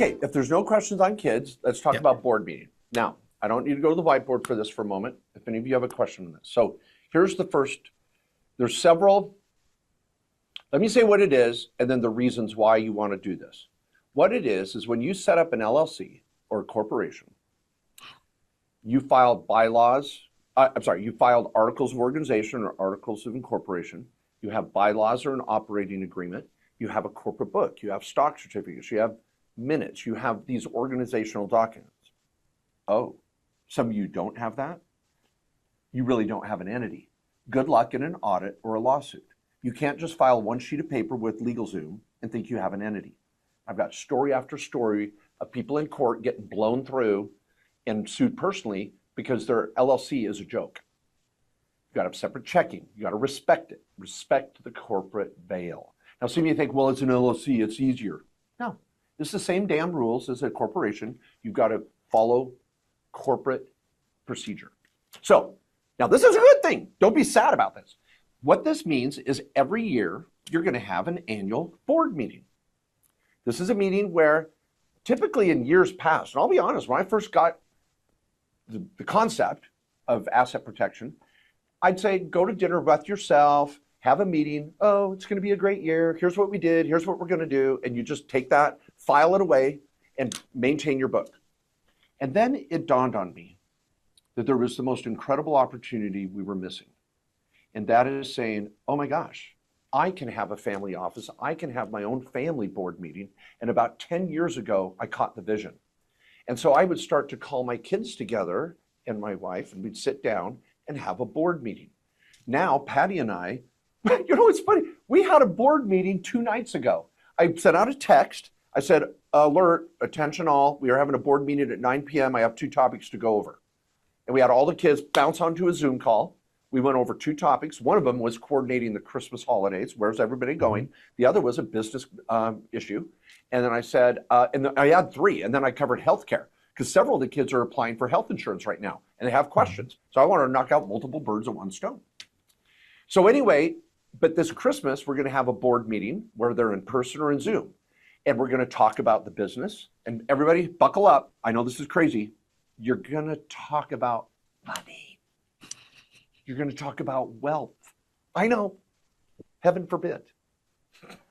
Okay, if there's no questions on kids, let's talk about board meeting. Now, I don't need to go to the whiteboard for this for a moment, if any of you have a question on this. So here's the first, there's several, let me say what it is and then the reasons why you want to do this. What it is when you set up an LLC or a corporation, you filed bylaws, you filed articles of organization or articles of incorporation, you have bylaws or an operating agreement, you have a corporate book, you have stock certificates, you have minutes, you have these organizational documents. Oh, some of you don't have that? You really don't have an entity. Good luck in an audit or a lawsuit. You can't just file one sheet of paper with LegalZoom and think you have an entity. I've got story after story of people in court getting blown through and sued personally because their LLC is a joke. You've got to have separate checking. You got to respect it. Respect the corporate veil. Now, some of you think, well, it's an LLC, it's easier. No, it's the same damn rules as a corporation. You've got to follow corporate procedure. So, now this is a good thing. Don't be sad about this. What this means is every year you're going to have an annual board meeting. This is a meeting where typically in years past, and I'll be honest, when I first got the concept of asset protection, I'd say go to dinner with yourself, have a meeting. Oh, it's going to be a great year. Here's what we did. Here's what we're going to do. And you just take that, file it away, and maintain your book. And then it dawned on me that there was the most incredible opportunity we were missing. And that is saying, oh my gosh, I can have a family office. I can have my own family board meeting. And about 10 years ago, I caught the vision. And so I would start to call my kids together and my wife, and we'd sit down and have a board meeting. Now, Patty and I, you know, it's funny. We had a board meeting 2 nights ago. I sent out a text. I said, alert, attention all. We are having a board meeting at 9 p.m. I have 2 topics to go over. And we had all the kids bounce onto a Zoom call. We went over 2 topics. One of them was coordinating the Christmas holidays. Where's everybody going? The other was a business issue. And then I said, and I had 3. And then I covered healthcare because several of the kids are applying for health insurance right now and they have questions. So I want to knock out multiple birds with one stone. So anyway, but this Christmas, we're going to have a board meeting where they're in person or in Zoom. And we're going to talk about the business. And everybody buckle up. I know this is crazy. You're going to talk about money. You're going to talk about wealth. I know. Heaven forbid.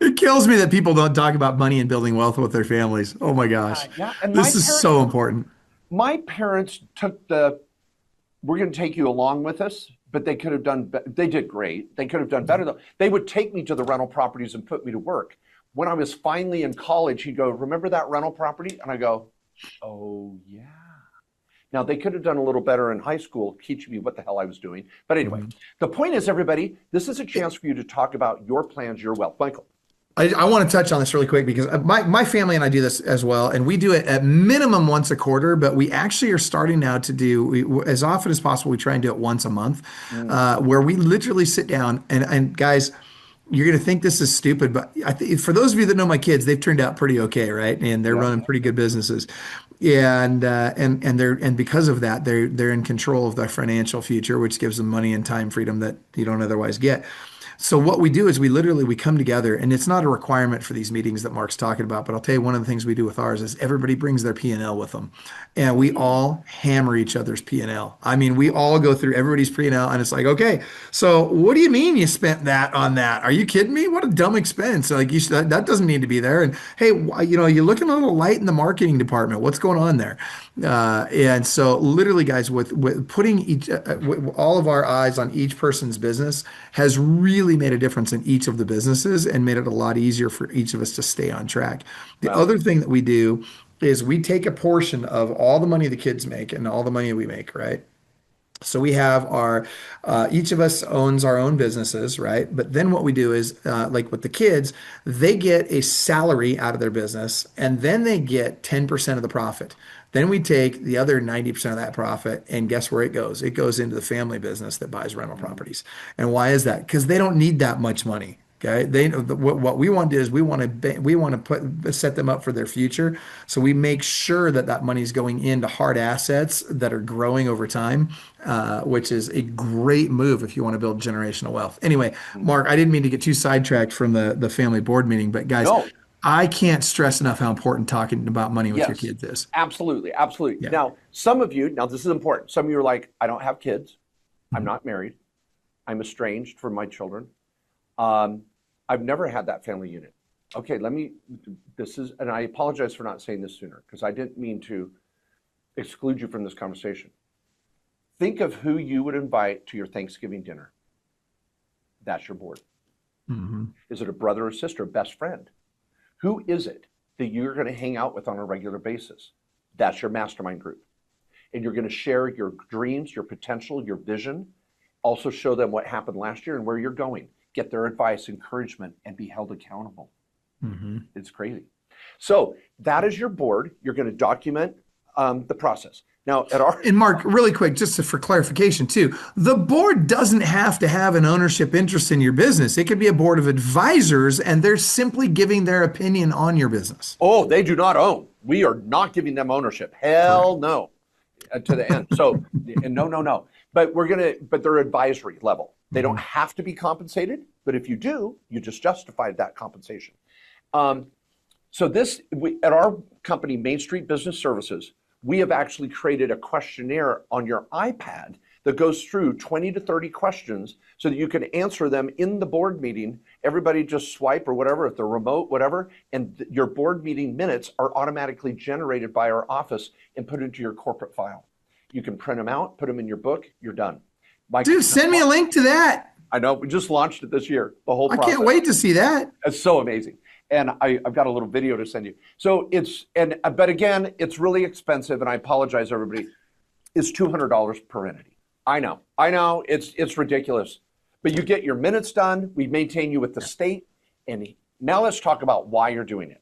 It kills me that people don't talk about money and building wealth with their families. Oh my gosh. Yeah. And this is so important. My parents took we're going to take you along with us, but they could have done, they did great. They could have done better though. They would take me to the rental properties and put me to work. When I was finally in college, he'd go, remember that rental property? And I go, oh yeah. Now, they could have done a little better in high school, teaching me what the hell I was doing. But anyway, the point is, everybody, this is a chance for you to talk about your plans, your wealth. Michael. I want to touch on this really quick because my family and I do this as well. And we do it at minimum once a quarter, but we actually are starting now to do, as often as possible, we try and do it once a month, where we literally sit down and guys, you're going to think this is stupid, but I think for those of you that know my kids, they've turned out pretty okay, right? And they're running pretty good businesses. And because of that, they're in control of their financial future, which gives them money and time freedom that you don't otherwise get. So what we do is we come together, and it's not a requirement for these meetings that Mark's talking about, but I'll tell you one of the things we do with ours is everybody brings their P&L with them, and we all hammer each other's P&L. I mean, we all go through everybody's P&L, and it's like, okay, so what do you mean you spent that on that? Are you kidding me? What a dumb expense! Like that doesn't need to be there. And hey, you're looking a little light in the marketing department. What's going on there? And so literally, guys, with putting all of our eyes on each person's business has really made a difference in each of the businesses and made it a lot easier for each of us to stay on track. The other thing that we do is we take a portion of all the money the kids make and all the money we make, right? So we have each of us owns our own businesses, right? But then what we do is, like with the kids, they get a salary out of their business and then they get 10% of the profit. Then we take the other 90% of that profit and guess where it goes? It goes into the family business that buys rental properties. And why is that? Because they don't need that much money. Okay, what we want to do is we want to set them up for their future. So we make sure that money is going into hard assets that are growing over time, which is a great move if you want to build generational wealth. Anyway, Mark, I didn't mean to get too sidetracked from the family board meeting, but guys, I can't stress enough how important talking about money with your Yes, kids is. absolutely, absolutely. Yeah. Now, some of you, now this is important. Some of you are like, I don't have kids. I'm Mhm. not married. I'm estranged from my children. Um, I've never had that family unit. Okay, this is, and I apologize for not saying this sooner because I didn't mean to exclude you from this conversation. Think of who you would invite to your Thanksgiving dinner. That's your board. Mhm. Is it a brother or sister, best friend? Who is it that you're going to hang out with on a regular basis? That's your mastermind group. And you're going to share your dreams, your potential, your vision. Also show them what happened last year and where you're going. Get their advice, encouragement, and be held accountable. Mhm. It's crazy. So that is your board. You're going to document the process. Now, at our And Mark, really quick, for clarification too, the board doesn't have to have an ownership interest in your business. It could be a board of advisors, and they're simply giving their opinion on your business. oh, they do not own. We are not giving them ownership. Correct. Hell no, to the end. So, and no, no, no. But they're advisory level. They don't Mhm. have to be compensated. But if you do, you just justified that compensation. Um, at our company, Main Street Business Services, we have actually created a questionnaire on your iPad that goes through 20 to 30 questions so that you can answer them in the board meeting. Everybody just swipe or whatever, if they're remote, whatever, and your board meeting minutes are automatically generated by our office and put into your corporate file. You can print them out, put them in your book, you're done. Dude, send me a link to that. I know, we just launched it this year, the whole I process. can't wait to see that. It's so amazing. And I've got a little video to send you. So but again, it's really expensive, and I apologize, everybody. It's $200 per entity. I know, it's ridiculous. But you get your minutes done, we maintain you with the state, and now let's talk about why you're doing it.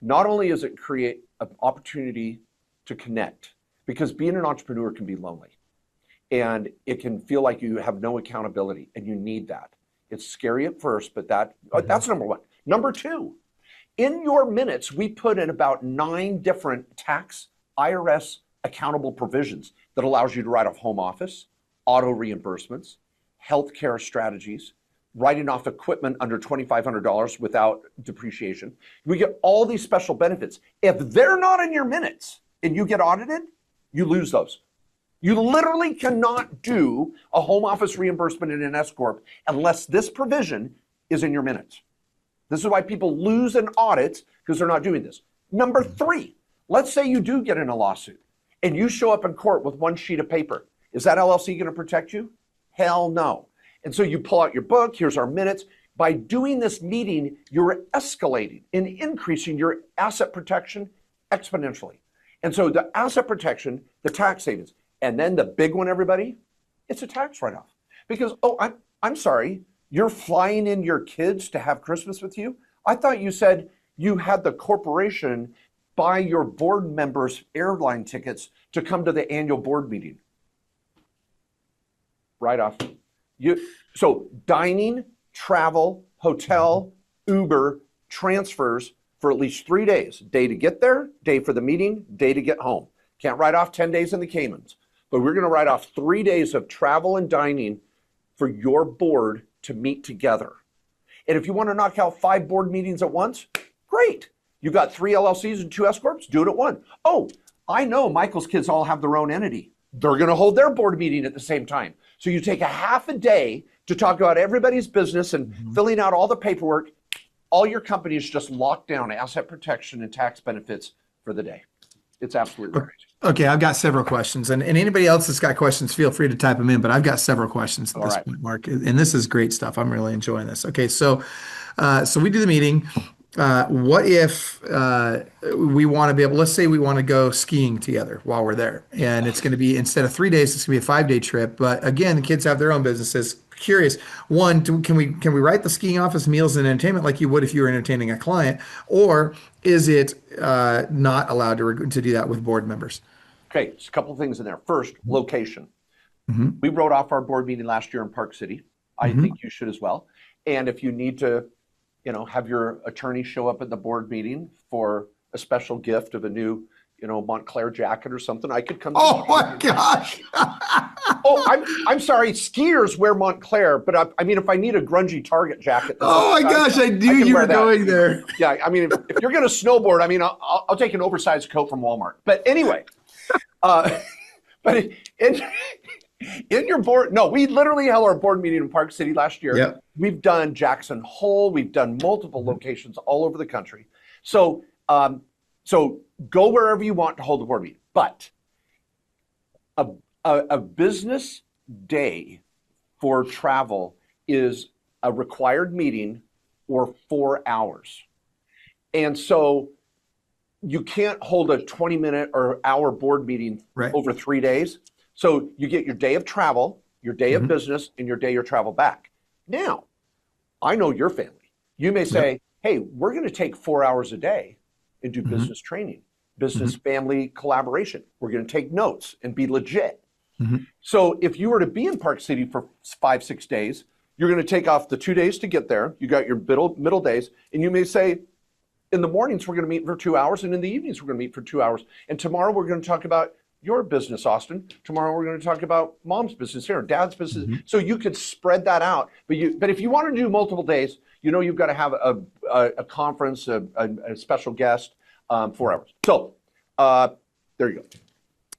Not only does it create an opportunity to connect, because being an entrepreneur can be lonely. And it can feel like you have no accountability, and you need that. It's scary at first, but that's number one. Number two, in your minutes, we put in about 9 different tax IRS accountable provisions that allows you to write off home office, auto reimbursements, healthcare strategies, writing off equipment under $2,500 without depreciation. We get all these special benefits. If they're not in your minutes and you get audited, you lose those. You literally cannot do a home office reimbursement in an S Corp unless this provision is in your minutes. This is why people lose an audit, because they're not doing this. Number 3, let's say you do get in a lawsuit and you show up in court with one sheet of paper. Is that LLC going to protect you? Hell no. And so you pull out your book, here's our minutes. By doing this meeting, you're escalating and increasing your asset protection exponentially. And so the asset protection, the tax savings, and then the big one, everybody, it's a tax write-off. Because, I'm sorry, you're flying in your kids to have Christmas with you? I thought you said you had the corporation buy your board members airline tickets to come to the annual board meeting. Write-off. So dining, travel, hotel, Uber, transfers for at least 3 days. Day to get there, day for the meeting, day to get home. Can't write off 10 days in the Caymans. But we're going to write off 3 days of travel and dining for your board to meet together. And if you want to knock out 5 board meetings at once, great. You got 3 LLCs and 2 S Corps, do it at one. Oh, I know Michael's kids all have their own entity. They're going to hold their board meeting at the same time. So you take a half a day to talk about everybody's business and filling out all the paperwork. All your companies just lock down asset protection and tax benefits for the day. It's absolutely crazy. Okay, I've got several questions, and anybody else that's got questions, feel free to type them in. But I've got several questions at this point, Mark, and this is great stuff. I'm really enjoying this. Okay, so we do the meeting. What if we want to be able? Let's say we want to go skiing together while we're there, and it's going to be, instead of 3 days, it's going to be a 5-day trip. But again, the kids have their own businesses. Curious, one, can we write the skiing off as meals and entertainment like you would if you were entertaining a client, or is it not allowed to do that with board members? Okay, there's a couple of things in there. First, location. We wrote off our board meeting last year in Park City. I think you should as well. And if you need to, have your attorney show up at the board meeting for a special gift of a new, Montclair jacket or something, I could come. Oh my gosh! Oh, I'm sorry. Skiers wear Montclair, but I mean, if I need a grungy Target jacket, that's Oh my gosh, I knew you were going there. Yeah, I mean, if you're going to snowboard, I mean, I'll take an oversized coat from Walmart. But anyway, but in your board, no, we literally held our board meeting in Park City last year. Yep. We've done Jackson Hole. We've done multiple locations all over the country. So, so go wherever you want to hold the board meeting. But a business day for travel is a required meeting or 4 hours. And so you can't hold a 20-minute or hour board meeting over 3 days. So you get your day of travel, your day of business, and your day you travel back. Now, I know your family. You may say, hey, we're going to take 4 hours a day and do business training, business family collaboration. We're going to take notes and be legit. So if you were to be in Park City for 5-6 days, you're going to take off the 2 days to get there. You got your middle days, and you may say, in the mornings, we're going to meet for 2 hours, and in the evenings, we're going to meet for 2 hours. And tomorrow, we're going to talk about your business, Austin. Tomorrow, we're going to talk about mom's business here, dad's business. So you could spread that out. But if you want to do multiple days, you know you've got to have a conference, a special guest, 4 hours. So there you go.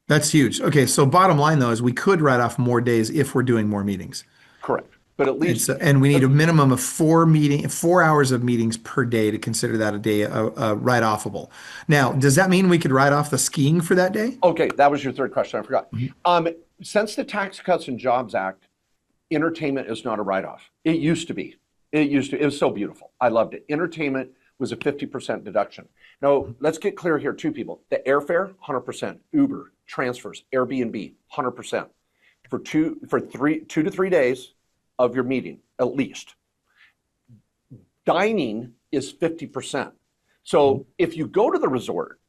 That's huge. Okay, so bottom line though is we could write off more days if we're doing more meetings. Correct. But at least, and we need a minimum of 4 hours of meetings per day to consider that a day write-offable. Now, does that mean we could write off the skiing for that day? Okay, that was your third question. I forgot. Since the Tax Cuts and Jobs Act, entertainment is not a write-off. It used to be. It was so beautiful. I loved it. Entertainment was a 50% deduction. Now, let's get clear here, too, people. The airfare, 100%. Uber, transfers, Airbnb, 100%. For 2 to 3 days of your meeting, at least. Dining is 50%. So if you go to the resort,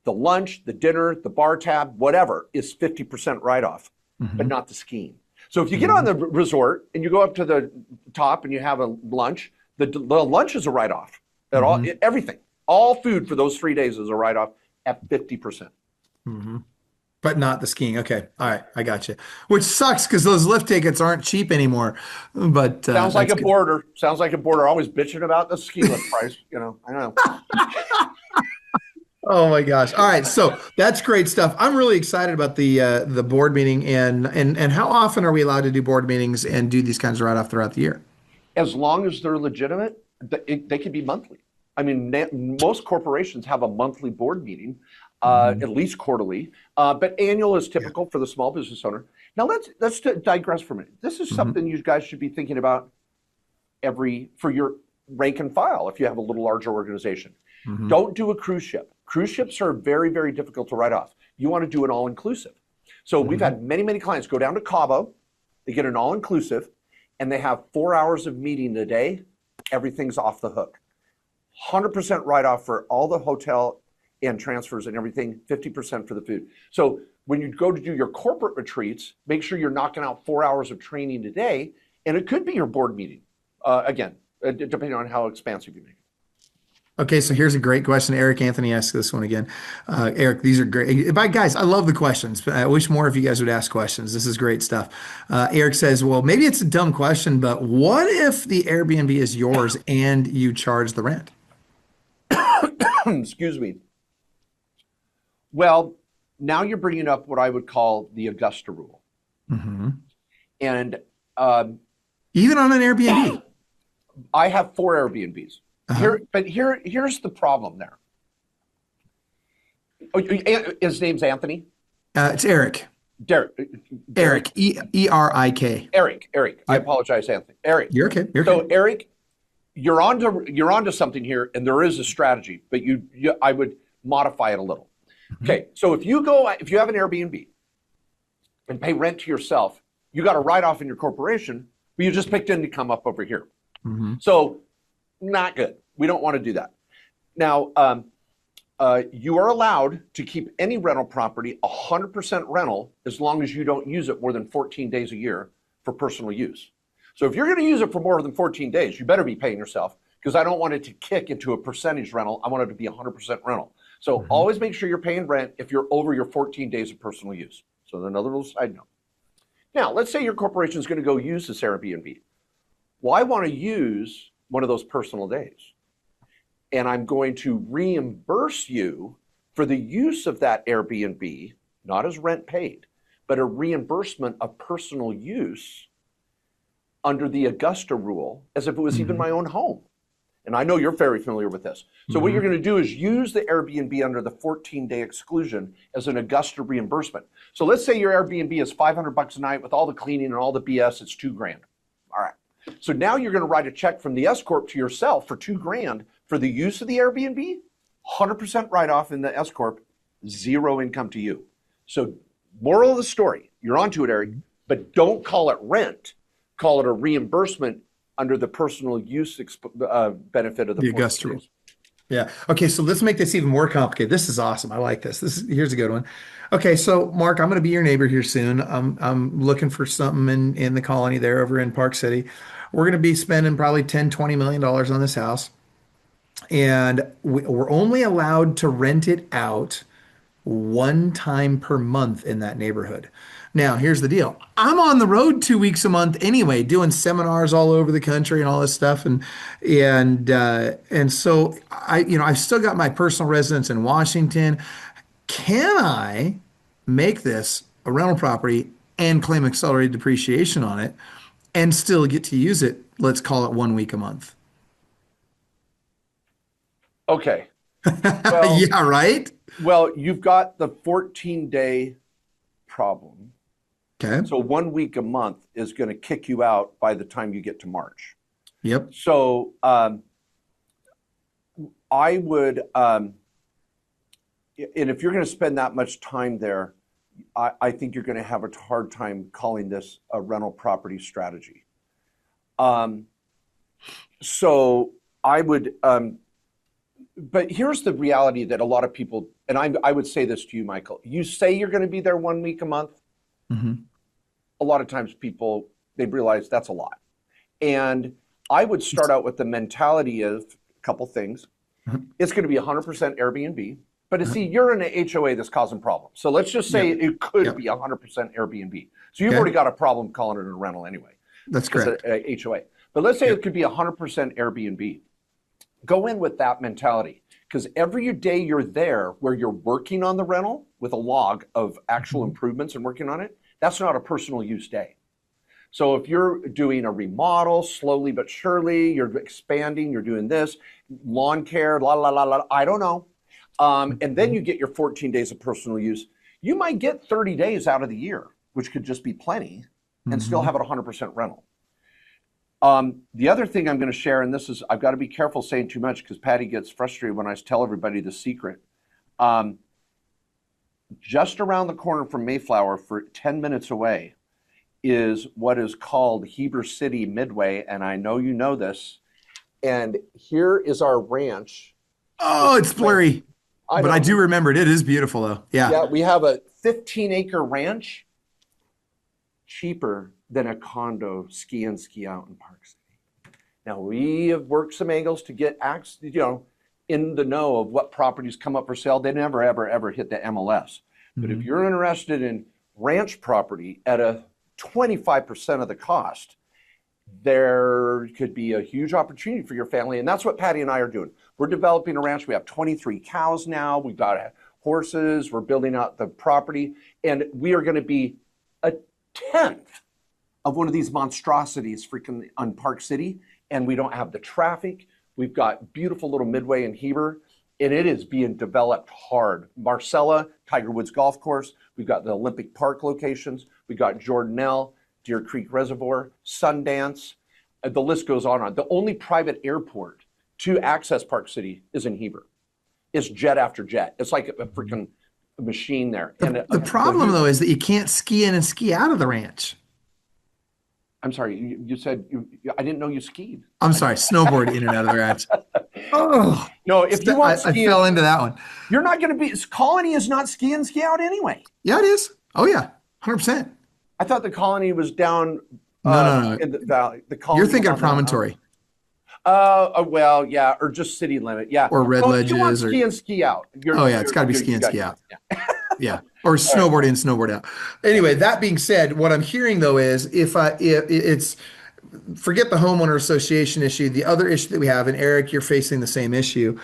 the lunch, the dinner, the bar tab, whatever, is 50% write-off, but not the skiing. So if you get on the resort and you go up to the top and you have a lunch, the lunch is a write-off. Everything, all food for those 3 days is a write-off at 50%. But not the skiing. Okay. All right. I got you. Which sucks because those lift tickets aren't cheap anymore. But sounds like a boarder. Sounds like a boarder always bitching about the ski lift price. You know, I know. Oh my gosh. All right. So that's great stuff. I'm really excited about the board meeting and how often are we allowed to do board meetings and do these kinds of write-off throughout the year? As long as they're legitimate, they can be monthly. I mean, most corporations have a monthly board meeting. At least quarterly, but annual is typical for the small business owner. Now let's digress for a minute. This is something you guys should be thinking about for your rank and file if you have a little larger organization. Don't do a cruise ship. Cruise ships are very, very difficult to write off. You want to do an all-inclusive. So we've had many clients go down to Cabo, they get an all-inclusive, and they have 4 hours of meeting a day. Everything's off the hook. 100% write-off for all the hotel and transfers and everything, 50% for the food. So when you go to do your corporate retreats, make sure you're knocking out 4 hours of training a day, and it could be your board meeting, again, depending on how expansive you make it. Okay, so here's a great question. Eric Anthony asked this one again. Eric, these are great. Guys, I love the questions. But I wish more of you guys would ask questions. This is great stuff. Eric says, well, maybe it's a dumb question, but what if the Airbnb is yours and you charge the rent? Excuse me. Well, now you're bringing up what I would call the Augusta rule. And even on an Airbnb? I have 4 Airbnbs. Here's the problem there. His name's Anthony? It's Eric. Eric, E-R-I-K. Eric. Yep. I apologize, Anthony. Eric. You're okay. Eric, you're onto something here, and there is a strategy, but I would modify it a little. Okay, so if you have an Airbnb and pay rent to yourself, you got a write-off in your corporation, but you just picked income up over here. So not good. We don't want to do that. Now, you are allowed to keep any rental property 100% rental as long as you don't use it more than 14 days a year for personal use. So if you're going to use it for more than 14 days, you better be paying yourself, because I don't want it to kick into a percentage rental. I want it to be 100% rental. So always make sure you're paying rent if you're over your 14 days of personal use. So another little side note. Now, let's say your corporation is going to go use this Airbnb. Well, I want to use one of those personal days, and I'm going to reimburse you for the use of that Airbnb, not as rent paid, but a reimbursement of personal use under the Augusta rule, as if it was even my own home. And I know you're very familiar with this. So what you're going to do is use the Airbnb under the 14-day exclusion as an Augusta reimbursement. So let's say your Airbnb is $500 a night with all the cleaning and all the BS, it's $2,000. All right. So now you're going to write a check from the S Corp to yourself for $2,000 for the use of the Airbnb, 100% write-off in the S Corp, zero income to you. So moral of the story, you're onto it, Eric, but don't call it rent. Call it a reimbursement under the personal use benefit of the Augusta rule. rules. Yeah. Okay. So let's make this even more complicated. This is awesome. I like this. Here's a good one. Okay. So Mark, I'm going to be your neighbor here soon. I'm looking for something in the colony there over in Park City. We're going to be spending probably $10-20 million on this house. And we're only allowed to rent it out one time per month in that neighborhood. Now, here's the deal. I'm on the road 2 weeks a month anyway, doing seminars all over the country and all this stuff. And so I've still got my personal residence in Washington. Can I make this a rental property and claim accelerated depreciation on it and still get to use it? Let's call it 1 week a month. Okay. Well, yeah, right? Well, you've got the 14-day problem. Okay. So 1 week a month is going to kick you out by the time you get to March. Yep. So I would, and if you're going to spend that much time there, I think you're going to have a hard time calling this a rental property strategy. So I would, but here's the reality that a lot of people, and I would say this to you, Michael, you say you're going to be there 1 week a month. Mm-hmm. A lot of times people, they realize that's a lot. And I would start out with the mentality of a couple things. Mm-hmm. It's going to be 100% Airbnb. But see, you're in an HOA that's causing problems. So let's just say it could be 100% Airbnb. So you've already got a problem calling it a rental anyway. That's correct. It's a HOA. But let's say it could be 100% Airbnb. Go in with that mentality, because every day you're there where you're working on the rental with a log of actual improvements and working on it, that's not a personal use day. So if you're doing a remodel, slowly but surely, you're expanding, you're doing this, lawn care, I don't know. And then you get your 14 days of personal use. You might get 30 days out of the year, which could just be plenty, and still have it 100% rental. The other thing I'm going to share, and this is, I've got to be careful saying too much because Patty gets frustrated when I tell everybody the secret. Just around the corner from Mayflower, for 10 minutes away, is what is called Heber City Midway, and I know you know this. And here is our ranch. Oh, it's blurry. But I do remember it. It is beautiful, though. Yeah. Yeah, we have a 15-acre ranch, cheaper than a condo ski in, ski out in Park City. Now, we have worked some angles to get in the know of what properties come up for sale. They never, ever hit the MLS. But if you're interested in ranch property at a 25% of the cost, there could be a huge opportunity for your family. And that's what Patty and I are doing. We're developing a ranch. We have 23 cows now. We've got horses. We're building out the property. And we are going to be a 10th of one of these monstrosities freaking on Park City. And we don't have the traffic. We've got beautiful little Midway in Heber. And it is being developed hard. Marcella, Tiger Woods Golf Course. We've got the Olympic Park locations. We've got Jordanelle, Deer Creek Reservoir, Sundance. The list goes on. The only private airport to access Park City is in Heber. It's jet after jet. It's like a freaking machine there. The problem, though, is that you can't ski in and ski out of the ranch. I'm sorry, you said, I didn't know you skied. I'm sorry, snowboard in and out of the ranch. Oh. No, if you want skiing, I fell into that one. You're not going to be, Colony is not ski in, ski out anyway. Yeah, it is. Oh, yeah, 100%. I thought the Colony was down no. in the valley. The Colony You're thinking of Promontory. Well, yeah, or just city limit, yeah. Or red Well, if you want ledges or, ski and ski out. oh yeah, it's got to be ski You and got ski out. yeah. Yeah. Or snowboard in, snowboard out. Anyway, that being said, what I'm hearing though is if it's, forget the homeowner association issue. The other issue that we have, and Eric, you're facing the same issue,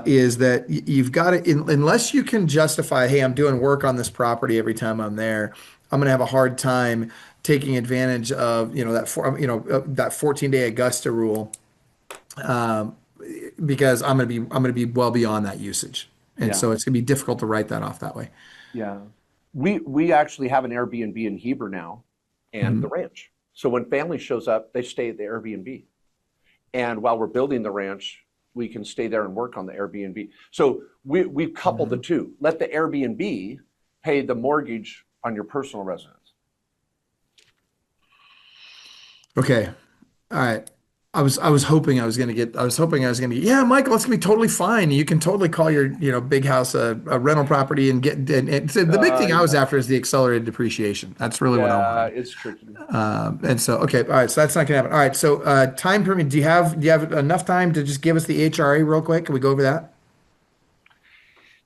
is that you've got to, unless you can justify, hey, I'm doing work on this property every time I'm there, I'm going to have a hard time taking advantage of, that 14-day Augusta rule, because I'm going to be well beyond that usage. And so it's going to be difficult to write that off that way. Yeah. We actually have an Airbnb in Heber now and the ranch. So when family shows up, they stay at the Airbnb. And while we're building the ranch, we can stay there and work on the Airbnb. So we've coupled the two. Let the Airbnb pay the mortgage on your personal residence. Okay. All right. I was hoping I was going to get, yeah, Michael, it's going to be totally fine. You can totally call your, big house a rental property and get, and so the big thing I was after is the accelerated depreciation. That's really what I want. It's tricky. And so, okay. All right. So that's not going to happen. All right. So, time permit, do you have enough time to just give us the HRA real quick? Can we go over that?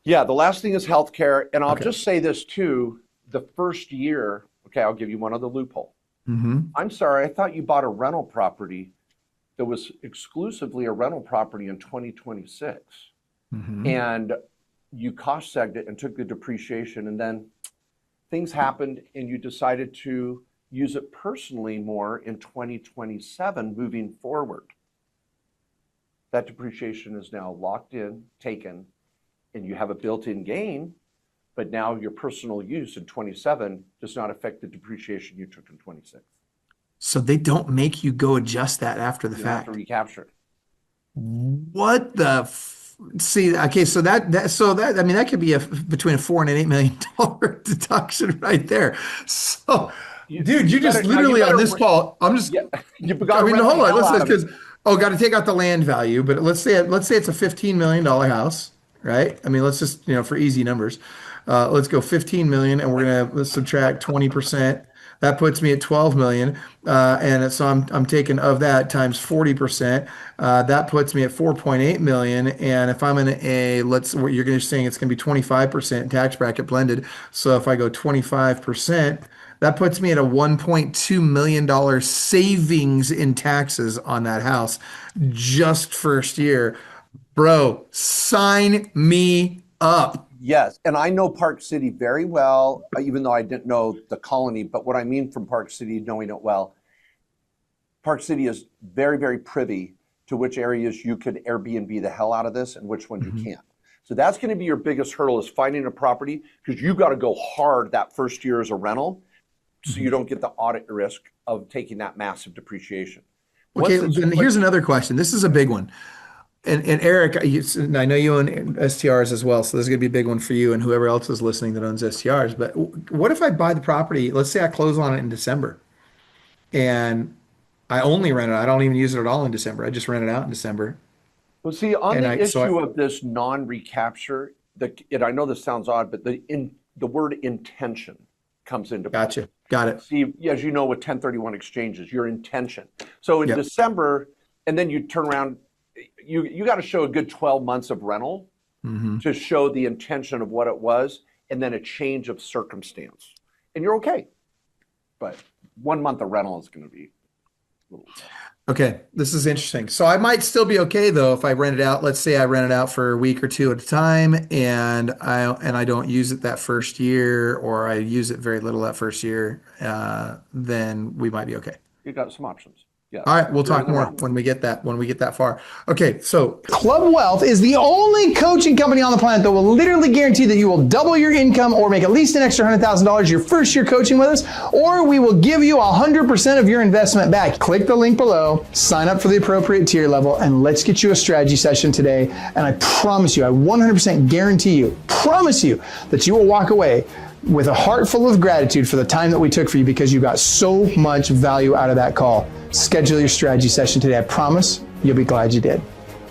Yeah. The last thing is healthcare. And I'll just say this too, the first year, okay, I'll give you one other loophole. I'm sorry. I thought you bought a rental property that was exclusively a rental property in 2026. And you cost segged it and took the depreciation, and then things happened and you decided to use it personally more in 2027 moving forward. That depreciation is now locked in, taken, and you have a built-in gain, but now your personal use in 27 does not affect the depreciation you took in 26. So they don't make you go adjust that after the fact. You have to recapture it. What the see? Okay, so that I mean that could be between a $4 and an $8 million deduction right there. So, dude, you just literally on this call. I'm just. Yeah, I mean, hold on. Let's because got to take out the land value. But let's say it's a $15 million house, right? I mean, let's just for easy numbers, let's go 15 million, and we're gonna subtract 20%. That puts me at 12 million. And so I'm taking of that times 40%. That puts me at 4.8 million. And if I'm in what you're going to saying it's going to be 25% tax bracket blended. So if I go 25%, that puts me at a $1.2 million savings in taxes on that house just first year. Bro, sign me up. Yes, and I know Park City very well, even though I didn't know the colony, but what I mean from Park City, knowing it well, Park City is very, very privy to which areas you could Airbnb the hell out of this and which ones you can't. So that's going to be your biggest hurdle, is finding a property, because you got to go hard that first year as a rental so you don't get the audit risk of taking that massive depreciation. Okay, then here's another question. This is a big one. And Eric, I know you own STRs as well, so this is going to be a big one for you and whoever else is listening that owns STRs. But what if I buy the property, let's say I close on it in December, and I only rent it, I don't even use it at all in December, I just rent it out in December. Well, see, on the issue of this non-recapture, and I know this sounds odd, but the word intention comes into play. Gotcha, got it. See, as you know, with 1031 exchanges, your intention. So in December, and then you turn around, you got to show a good 12 months of rental to show the intention of what it was, and then a change of circumstance, and you're okay. But 1 month of rental is going to be a little tough. Okay, this is interesting. So I might still be okay though if I rent it out. Let's say I rent it out for a week or two at a time, and I don't use it that first year, or I use it very little that first year. Then we might be okay. You got some options. Yeah. All right, we'll talk more when we get that far. Okay, so Club Wealth is the only coaching company on the planet that will literally guarantee that you will double your income or make at least an extra $100,000 your first year coaching with us, or we will give you 100% of your investment back. Click the link below, sign up for the appropriate tier level, and let's get you a strategy session today. And I promise you, I 100% guarantee you, promise you that you will walk away with a heart full of gratitude for the time that we took for you, because you got so much value out of that call. Schedule your strategy session today. I promise you'll be glad you did.